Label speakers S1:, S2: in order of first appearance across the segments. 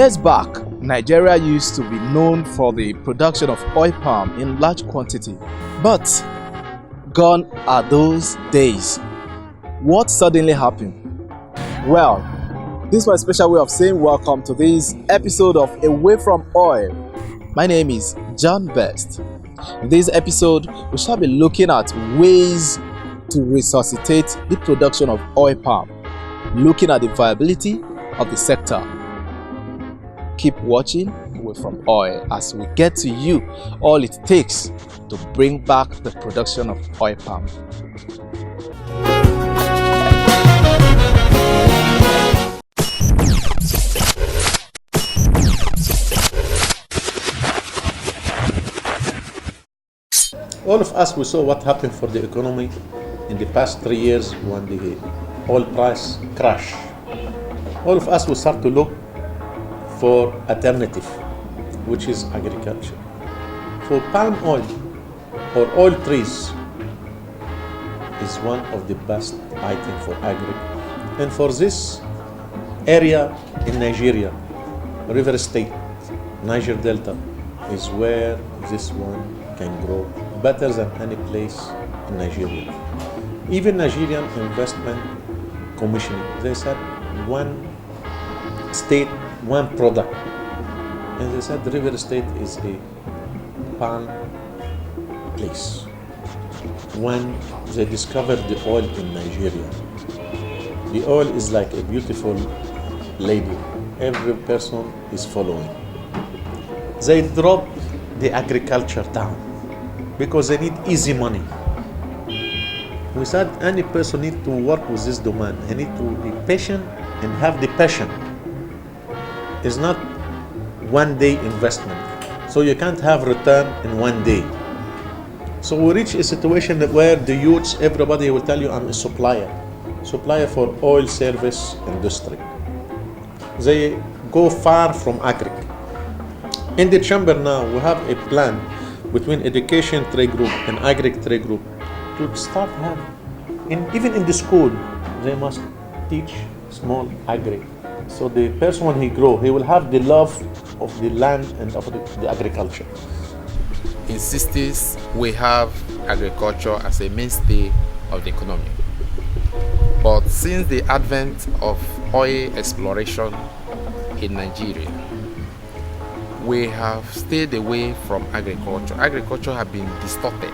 S1: Years back, Nigeria used to be known for the production of oil palm in large quantity. But gone are those days. What suddenly happened? Well, this is my special way of saying welcome to this episode of Away from Oil. My name is John Best. In this episode, we shall be looking at ways to resuscitate the production of oil palm, looking at the viability of the sector. Keep watching Away from Oil as we get to you all it takes to bring back the production of oil palm.
S2: All of us, we saw what happened for the economy in the past 3 years when the oil price crashed. All of us will start to look for alternative, which is agriculture. For palm oil or oil trees is one of the best items for agri. And for this area in Nigeria, River State, Niger Delta, is where this one can grow better than any place in Nigeria. Even Nigerian Investment Commission, they said one state, one product. And they said River State is a palm place. When they discovered the oil in Nigeria, the oil is like a beautiful lady. Every person is following. They dropped the agriculture down because they need easy money. We said any person needs to work with this domain. He needs to be patient and have the passion. It's not one day investment. So you can't have return in one day. So we reach a situation where the youths, everybody will tell you, I'm a supplier for oil service industry. They go far from agri. In the chamber now, we have a plan between education trade group and agri trade group to start even in the school, they must teach small agri. So the person when he grow, he will have the love of the land and of the agriculture.
S3: In 60s, we have agriculture as a mainstay of the economy. But since the advent of oil exploration in Nigeria, we have stayed away from agriculture. Agriculture has been distorted,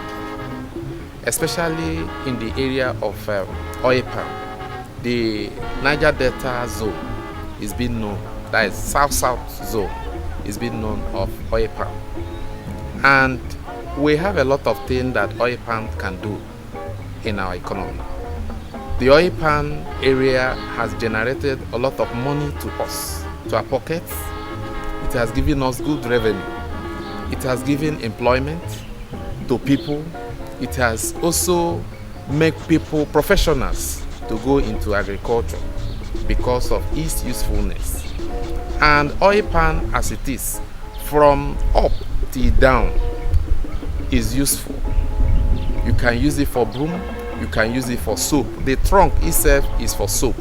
S3: especially in the area of oil palm. The Niger Delta zone is being known, that is South-South zone, is being known of oil palm. And we have a lot of things that oil palm can do in our economy. The oil palm area has generated a lot of money to us, to our pockets. It has given us good revenue. It has given employment to people. It has also made people professionals to go into agriculture because of its usefulness. And oil palm as it is, from up till down, is useful. You can use it for broom, you can use it for soap. The trunk itself is for soap.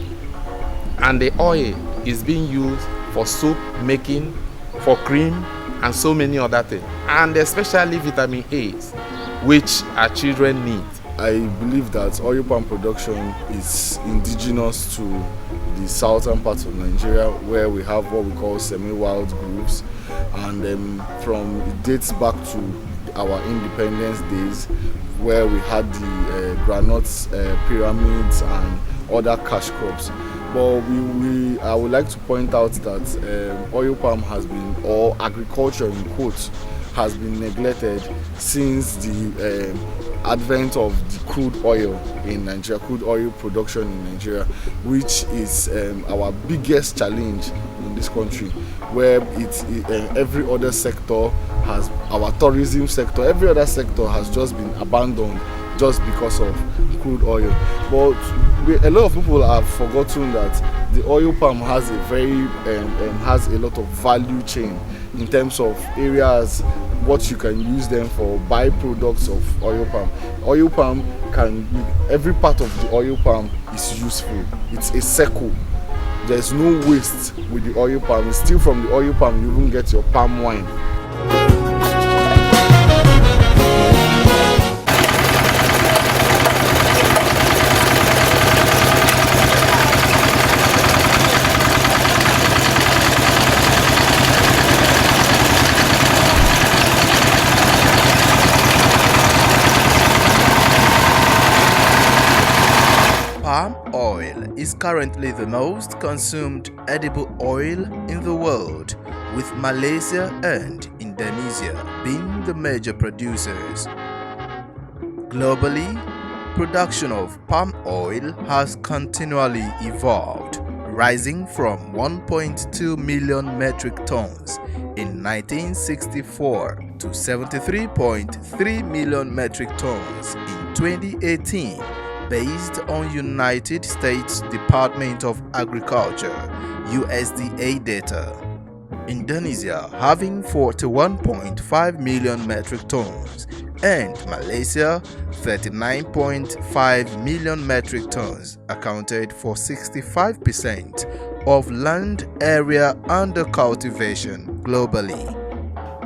S3: And the oil is being used for soap making, for cream, and so many other things. And especially vitamin A, which our children need.
S4: I believe that oil palm production is indigenous to the southern part of Nigeria, where we have what we call semi-wild groups, and it dates back to our independence days, where we had the groundnuts, pyramids, and other cash crops. But I would like to point out that oil palm has been, or agriculture in quotes, has been neglected since the advent of the crude oil in Nigeria, crude oil production in Nigeria, which is our biggest challenge in this country, where every other sector has, our tourism sector, every other sector has just been abandoned just because of crude oil. But a lot of people have forgotten that the oil palm has has a lot of value chain in terms of areas what you can use them for, byproducts of oil palm. Oil palm every part of the oil palm is useful. It's a circle. there's no waste with the oil palm. Still from the oil palm, you even get your palm wine.
S1: Palm oil is currently the most consumed edible oil in the world, with Malaysia and Indonesia being the major producers. Globally, production of palm oil has continually evolved, rising from 1.2 million metric tons in 1964 to 73.3 million metric tons in 2018, based on United States Department of Agriculture (USDA) data. Indonesia having 41.5 million metric tons and Malaysia 39.5 million metric tons accounted for 65% of land area under cultivation globally.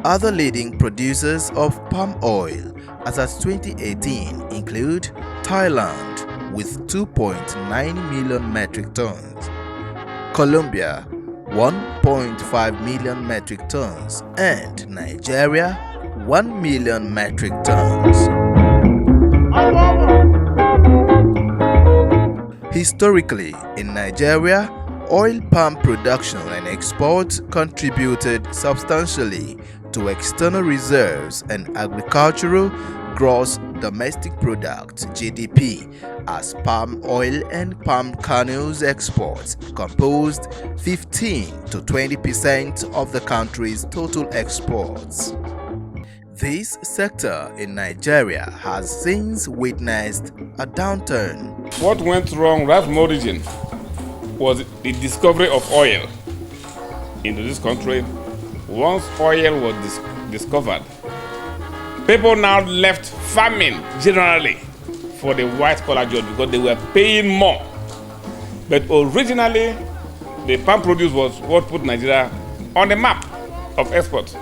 S1: Other leading producers of palm oil as at 2018 include Thailand with 2.9 million metric tons, Colombia 1.5 million metric tons, and Nigeria 1 million metric tons. Historically, in Nigeria, oil palm production and exports contributed substantially to external reserves and agricultural gross domestic product (GDP), as palm oil and palm kernels exports composed 15 to 20% of the country's total exports. This sector in Nigeria has since witnessed a downturn.
S5: What went wrong right from origin was the discovery of oil into this country. Once oil was discovered, people now left farming generally for the white-collar job because they were paying more. But originally, the palm produce was what put Nigeria on the map of export.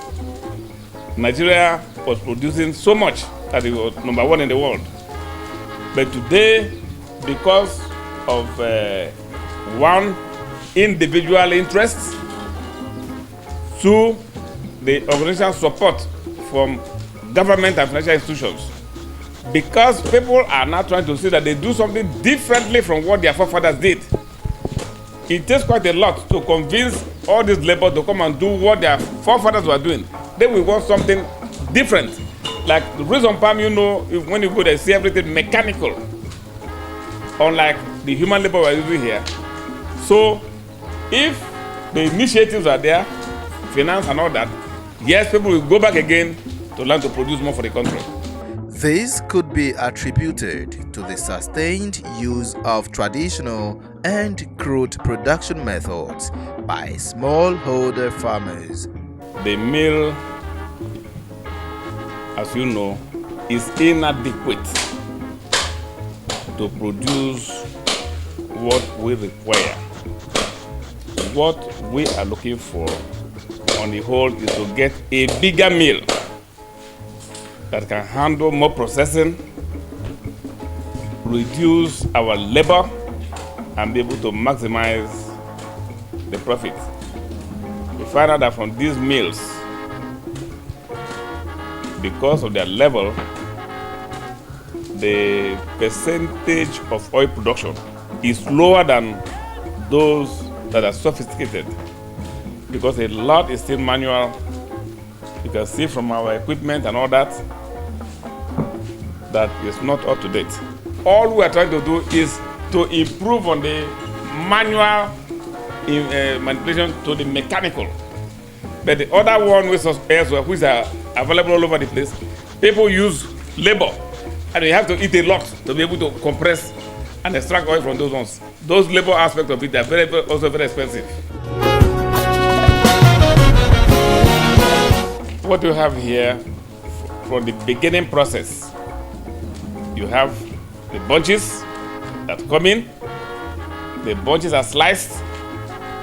S5: Nigeria was producing so much that it was #1 in the world. But today, because of one individual interest, to the organizational support from government and financial institutions, because people are now trying to see that they do something differently from what their forefathers did. It takes quite a lot to convince all these labor to come and do what their forefathers were doing. Then we want something different. Like the reason palm, you know, when you go there, see everything mechanical, unlike the human labor we're using here. So if the initiatives are there, finance and all that, yes, people will go back again to learn to produce more for the country.
S1: This could be attributed to the sustained use of traditional and crude production methods by smallholder farmers.
S5: The mill, as you know, is inadequate to produce what we require. What we are looking for on the whole is to get a bigger mill that can handle more processing, reduce our labor, and be able to maximize the profit. We find out that from these mills, because of their level, the percentage of oil production is lower than those that are sophisticated, because a lot is still manual. You can see from our equipment and all that is not up to date. All we are trying to do is to improve on the manual manipulation to the mechanical. But the other one which are available all over the place, people use labor, and you have to eat a lot to be able to compress and extract oil from those ones. Those labor aspects of it are also very expensive. What you have here from the beginning process, you have the bunches that come in, the bunches are sliced,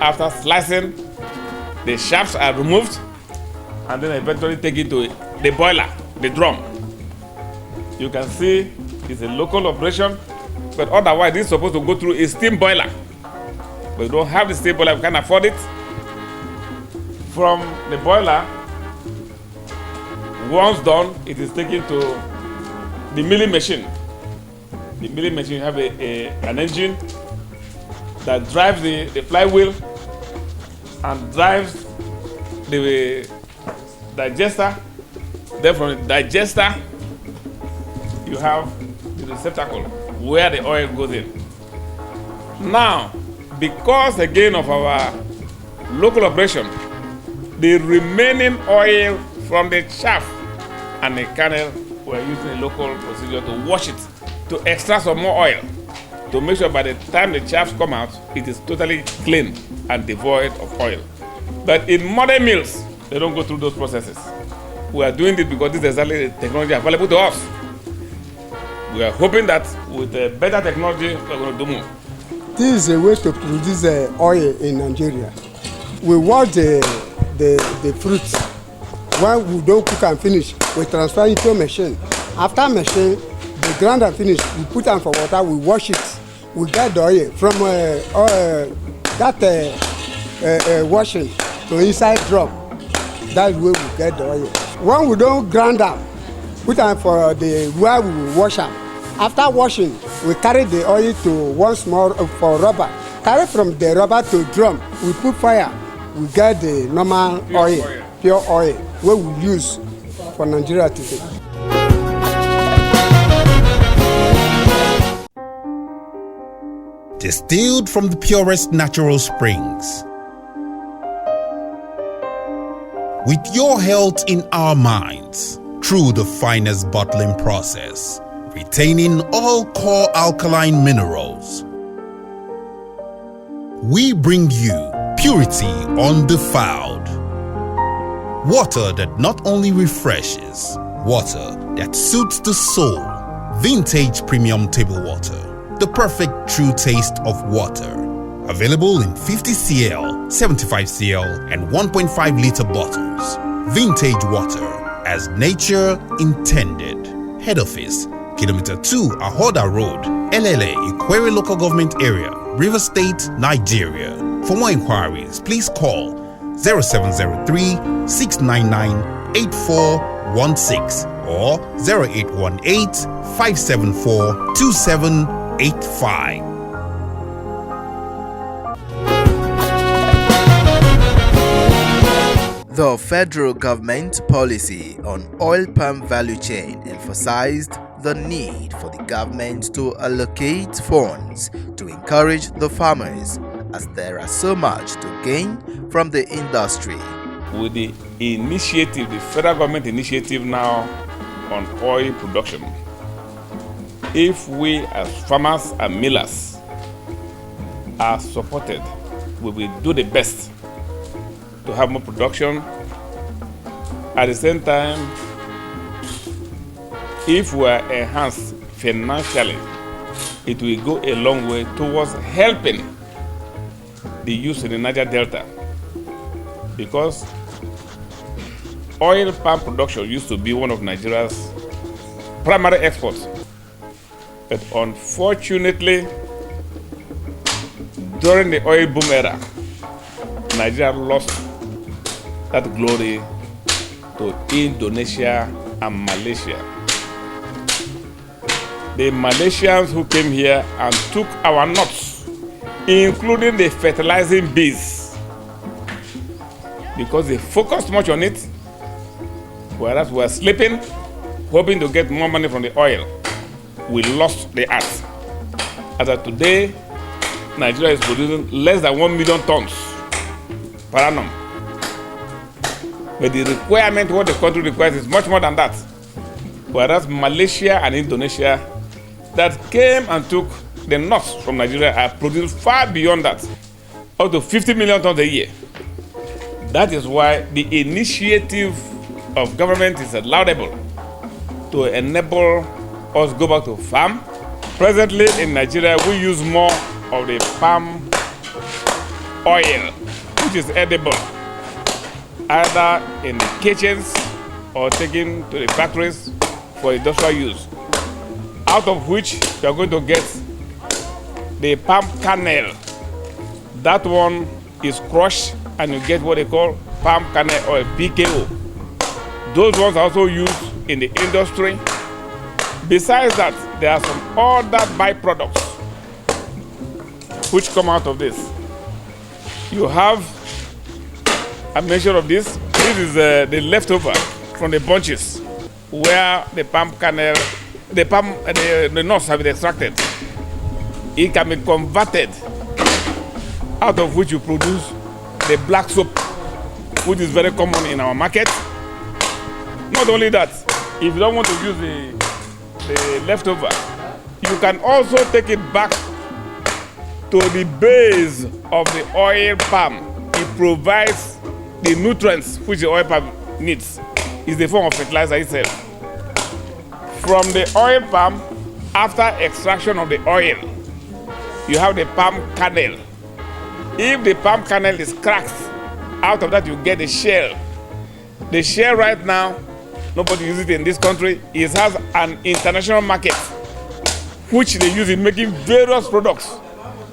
S5: After slicing, the shafts are removed and then eventually taken to the boiler, the drum. You can see it's a local operation, but otherwise it's supposed to go through a steam boiler. But we don't have the steam boiler, we can't afford it. From the boiler, once done, it is taken to the milling machine. The milling machine have an engine that drives the flywheel and drives the digester. Then from the digester, you have the receptacle where the oil goes in. Now, because again of our local operation, the remaining oil from the shaft and the kernel, we're using a local procedure to wash it, to extract some more oil, to make sure by the time the shafts come out, it is totally clean and devoid of oil. But in modern mills, they don't go through those processes. We are doing this because this is exactly the technology available to us. We are hoping that with better technology, we're going to do more.
S6: This is a way to produce oil in Nigeria. We wash the fruits. When we don't cook and finish, we transfer it to a machine. After machine, the grind and finish, we put them for water, we wash it. We get the oil from that washing to inside drum. That's where we get the oil. When we don't grind them, put them for the where we will wash them. After washing, we carry the oil to one small for rubber. Carry from the rubber to drum. We put fire. We get the normal pure oil, where we use for Nigeria today.
S7: Distilled from the purest natural springs. With your health in our minds, through the finest bottling process, retaining all core alkaline minerals. We bring you purity undefiled. Water that not only refreshes, water that suits the soul. Vintage premium table water, the perfect true taste of water. Available in 50 cl, 75 cl, and 1.5 liter bottles. Vintage water, as nature intended. Head office, Kilometer 2 Ahoda Road, LLA, Ikwere Local Government Area, River State, Nigeria. For more inquiries, please call 0703-699-8416 or 0818-574-2785.
S1: The federal government policy on oil palm value chain emphasized the need for the government to allocate funds to encourage the farmers, as there are so much to gain from the industry.
S5: With the initiative, the federal government initiative now on oil production, if we as farmers and millers are supported, we will do the best to have more production. At the same time, if we are enhanced financially, it will go a long way towards helping the youth in the Niger Delta, because oil palm production used to be one of Nigeria's primary exports. But unfortunately, during the oil boom era, Nigeria lost that glory to Indonesia and Malaysia. The Malaysians who came here and took our nuts, including the fertilizing bees, because they focused much on it, whereas we were sleeping, hoping to get more money from the oil. We lost the art. As of today, Nigeria is producing less than 1 million tons per annum. But the requirement, what the country requires, is much more than that. Whereas Malaysia and Indonesia that came and took the nuts from Nigeria are producing far beyond that, up to 50 million tons a year. That is why the initiative of government is laudable to enable us go back to farm. Presently in Nigeria, we use more of the palm oil, which is edible, either in the kitchens or taken to the factories for industrial use, out of which you are going to get the palm kernel. That one is crushed and you get what they call palm kernel or PKO. Those ones are also used in the industry. Besides that, there are some other byproducts which come out of this. You have a measure of this. This is the leftover from the bunches where the palm kernel, the nuts have been extracted. It can be converted, out of which you produce the black soap, which is very common in our market. Not only that, if you don't want to use the leftover, you can also take it back to the base of the oil palm. It provides the nutrients which the oil palm needs. It's the form of fertilizer itself. From the oil palm, after extraction of the oil, you have the palm kernel. If the palm kernel is cracked, out of that you get the shell. The shell right now, nobody uses it in this country. It has an international market, which they use in making various products.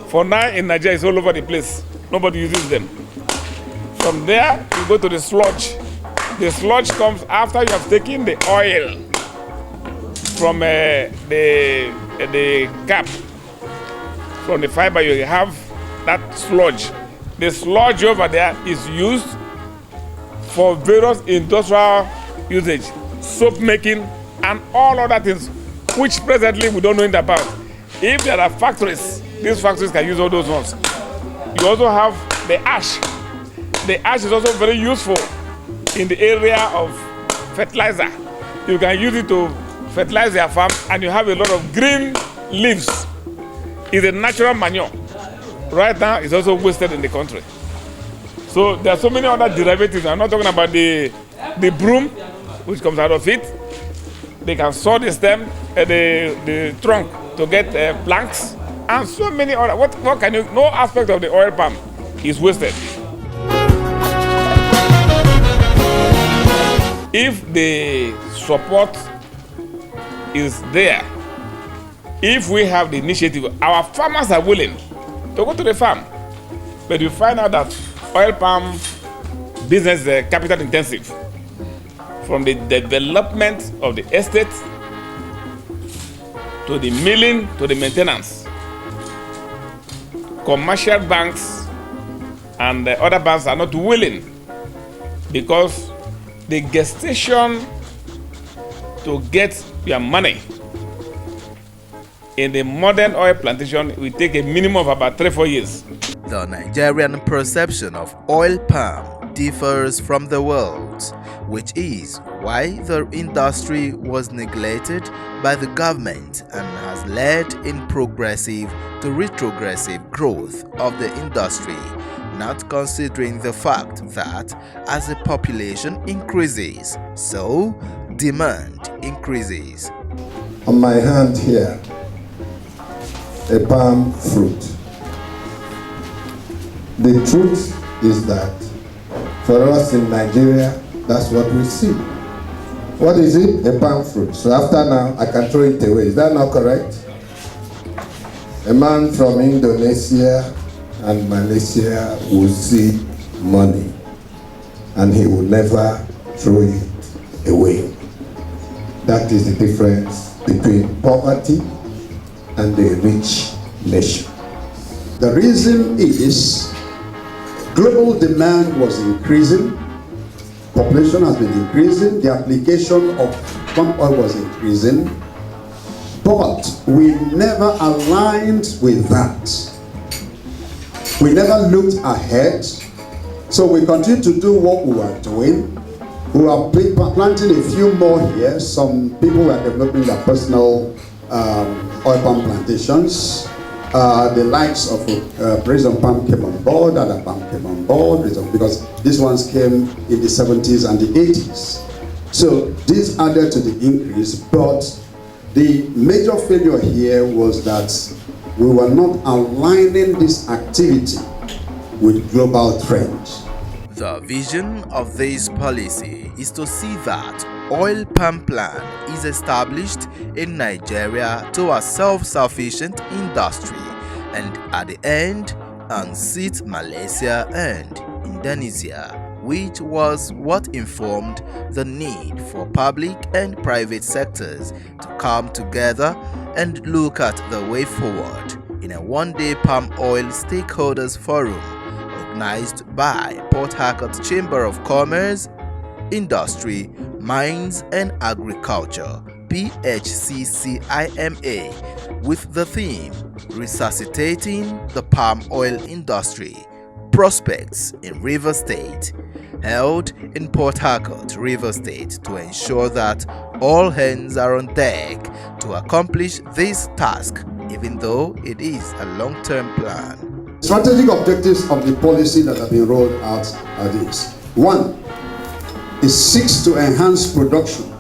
S5: For now in Nigeria, it's all over the place. Nobody uses them. From there, you go to the sludge. The sludge comes after you have taken the oil from the cap. From the fiber, you have that sludge. The sludge over there is used for various industrial usage, soap making, and all other things, which presently we don't know anything about. If there are factories, these factories can use all those ones. You also have the ash. The ash is also very useful in the area of fertilizer. You can use it to fertilize your farm, and you have a lot of green leaves. It's a natural manure. Right now, it's also wasted in the country. So there are so many other derivatives. I'm not talking about the broom, which comes out of it. They can saw the stem, the trunk to get planks, and so many other. What can you? No aspect of the oil palm is wasted. If the support is there, if we have the initiative, our farmers are willing to go to the farm. But you find out that oil palm business is capital intensive. From the development of the estate to the milling to the maintenance. Commercial banks and the other banks are not willing because the gestation to get your money in the modern oil plantation will take a minimum of about 3-4 years.
S1: The Nigerian perception of oil palm differs from the world's, which is why the industry was neglected by the government and has led in progressive to retrogressive growth of the industry, not considering the fact that as the population increases, so demand increases.
S8: On my hand here, a palm fruit. The truth is that for us in Nigeria, that's what we see. What is it? A palm fruit. So after now, I can throw it away. Is that not correct? A man from Indonesia and Malaysia will see money and he will never throw it away. That is the difference between poverty and the rich nation. The reason is global demand was increasing, population has been increasing, the application of palm oil was increasing, but we never aligned with that. We never looked ahead, so we continue to do what we were doing. We are planting a few more here. Some people were developing their personal oil palm plantations. The likes of President Palm came on board, other Palm came on board, because these ones came in the 70s and the 80s. So this added to the increase, but the major failure here was that we were not aligning this activity with global trends.
S1: The vision of this policy is to see that oil palm plant is established in Nigeria to a self-sufficient industry, and at the end unseat Malaysia and Indonesia, which was what informed the need for public and private sectors to come together and look at the way forward in a one-day palm oil stakeholders forum organized by Port Harcourt Chamber of Commerce, Industry, Mines and Agriculture (PHCCIMA) with the theme Resuscitating the Palm Oil Industry Prospects in River State, held in Port Harcourt, River State, to ensure that all hands are on deck to accomplish this task, even though it is a long-term plan.
S8: Strategic objectives of the policy that have been rolled out are these. 1. It seeks to enhance production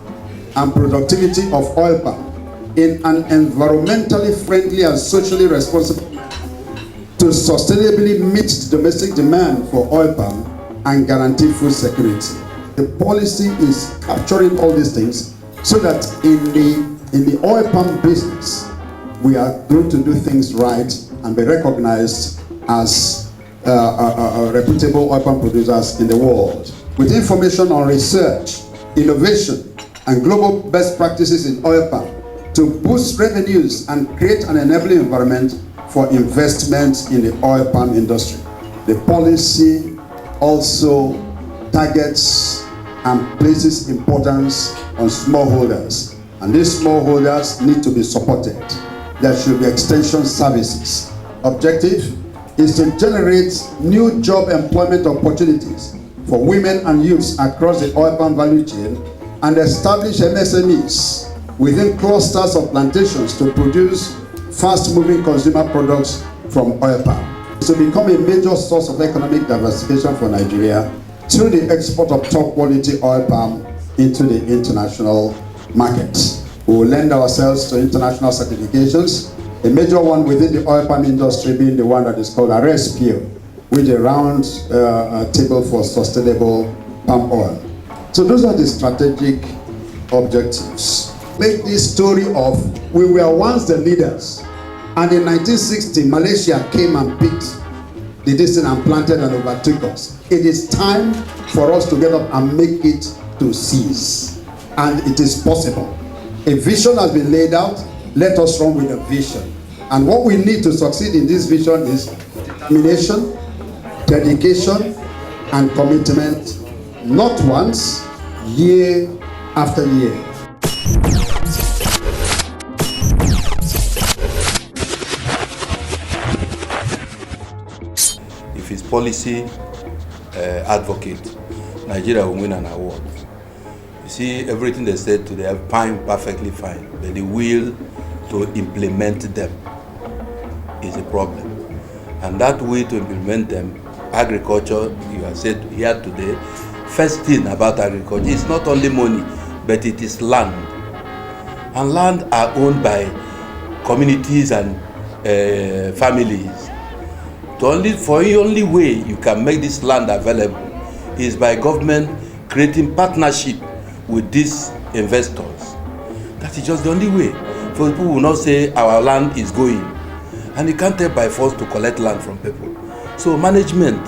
S8: and productivity of oil palm in an environmentally friendly and socially responsible manner to sustainably meet the domestic demand for oil palm and guarantee food security. The policy is capturing all these things so that in the oil palm business, we are going to do things right and be recognized as reputable oil palm producers in the world. With information on research, innovation, and global best practices in oil palm to boost revenues and create an enabling environment for investment in the oil palm industry. The policy also targets and places importance on smallholders, and these smallholders need to be supported. There should be extension services. Objective is to generate new job employment opportunities for women and youths across the oil palm value chain and establish MSMEs within clusters of plantations to produce fast-moving consumer products from oil palm. To become a major source of economic diversification for Nigeria through the export of top-quality oil palm into the international markets. We will lend ourselves to international certifications, a major one within the oil palm industry being the one that is called RSPO, which is a round table for sustainable palm oil. So those are the strategic objectives. Make this story of we were once the leaders, and in 1960 Malaysia came and picked the distance and planted and overtook us. It is time for us to get up and make it to cease, and it is possible. A vision has been laid out. Let us run with a vision, and what we need to succeed in this vision is determination, dedication, and commitment, not once, year after year.
S9: If his policy advocate, Nigeria will win an award. You see, everything they said today are fine, perfectly fine, but the will to implement them is a problem. And that way to implement them, agriculture, you have said here today, first thing about agriculture is not only money, but it is land. And land are owned by communities and families. The only way you can make this land available is by government creating partnership with these investors. That is just the only way. For people will not say our land is going, and you can't take by force to collect land from people. So management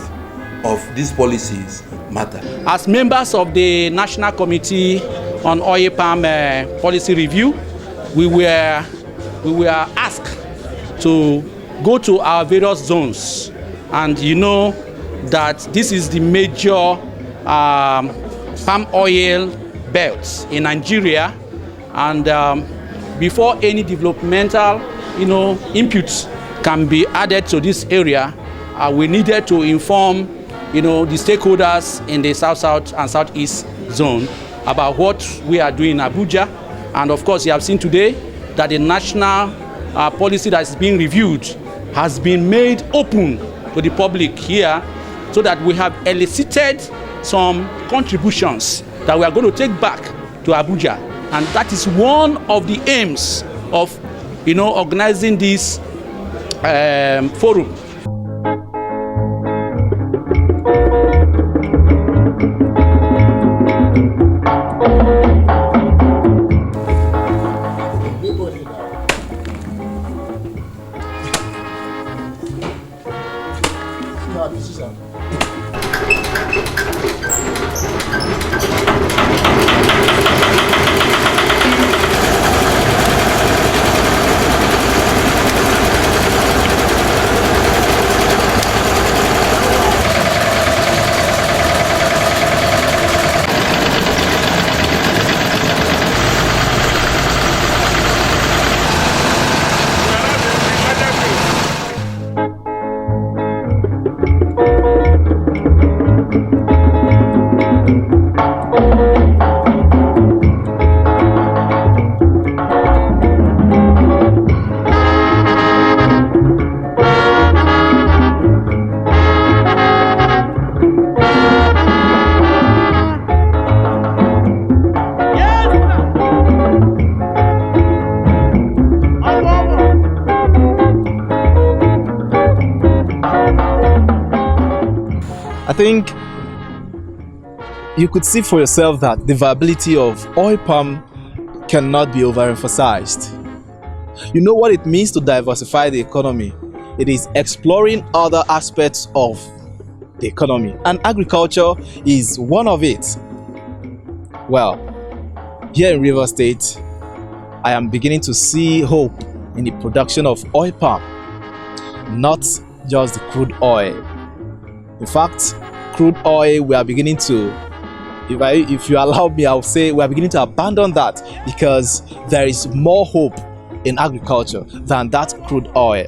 S9: of these policies matter.
S10: As members of the National Committee on Oil Palm Policy Review, we were asked to go to our various zones, and you know that this is the major palm oil belts in Nigeria, and before any developmental inputs can be added to this area, we needed to inform the stakeholders in the South and Southeast zone about what we are doing in Abuja. And of course, you have seen today that the national policy that is being reviewed has been made open to the public here, so that we have elicited some contributions that we are going to take back to Abuja. And that is one of the aims of organizing this forum.
S1: think you could see for yourself that the viability of oil palm cannot be overemphasized. You know what it means to diversify the economy? It is exploring other aspects of the economy, and agriculture is one of it. Well, here in Rivers State, I am beginning to see hope in the production of oil palm, not just the crude oil. In fact, crude oil, we are beginning to, if you allow me, I'll say we are beginning to abandon that, because there is more hope in agriculture than that crude oil.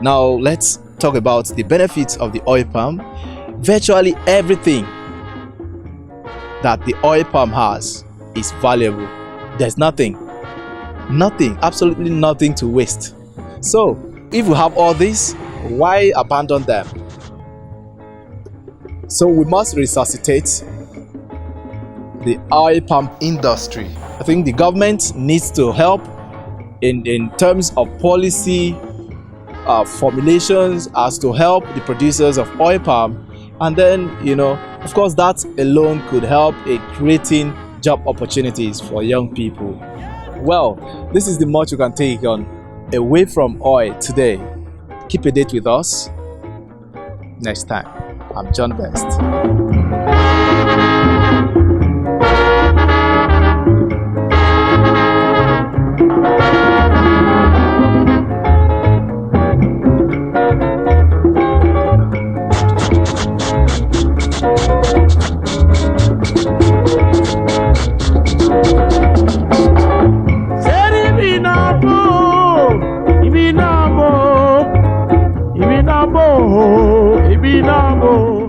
S1: Now let's talk about the benefits of the oil palm. Virtually everything that the oil palm has is valuable. There's nothing, absolutely nothing to waste. So if we have all this, why abandon them? So we must resuscitate the oil palm industry. I think the government needs to help in terms of policy formulations as to help the producers of oil palm, and then, of course, that alone could help in creating job opportunities for young people. Well, this is the much you can take on Away from Oil today. Keep a date with us next time. I'm John Best.
S11: Ibinabo,